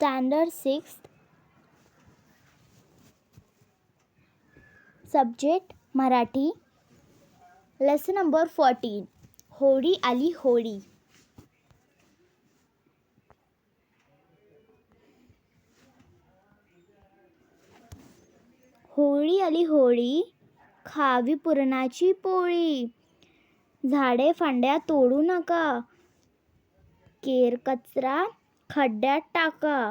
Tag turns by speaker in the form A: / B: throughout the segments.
A: Standard 6th. Subject Marathi. Lesson number 14. Holi आली होळी. होळी आली होळी, खावी पुरणाची पोळी. झाडे फांद्या तोडू नका, केर कचरा खड्ड्यात टाका.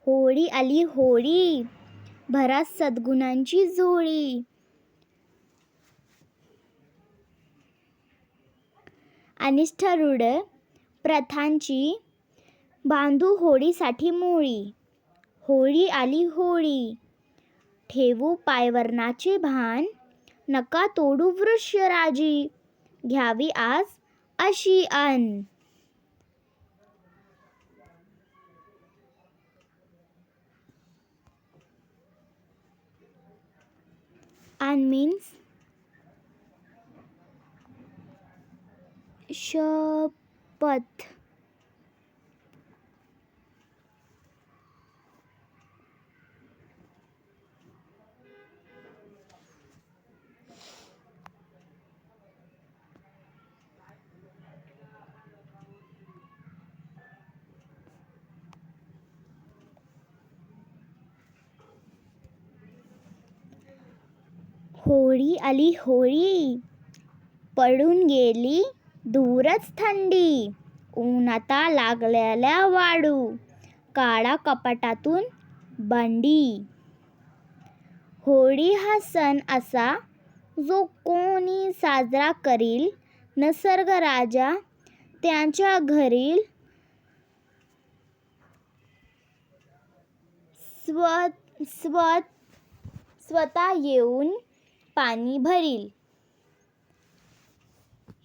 A: होळी आली होळी, भरा सद्गुणांची झोळी. अनिष्ट रूढ प्रथांची बांधू होळीसाठी मोळी. होळी आली होळी, ठेवू पायवरणाचे भान. नका तोडू वृक्ष राजी, घ्यावी आज अशी अन. अन means शपथ. होळी आली होळी, पडून गेली दूरच थंडी. ऊन आता लागलेल्या वाढू, काढा कपाटातून बंडी. होळी हा सण असा जो कोणी साजरा करील, निसर्ग राजा त्यांच्या घरील. स्वतः येऊन पाणी भरील.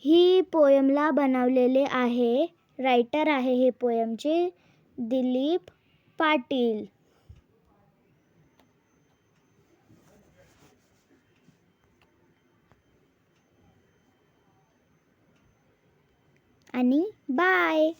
A: ही पोयमला बनवलेले आहे, रायटर आहे हे पोयमचे दिलीप पाटील. आणि बाय.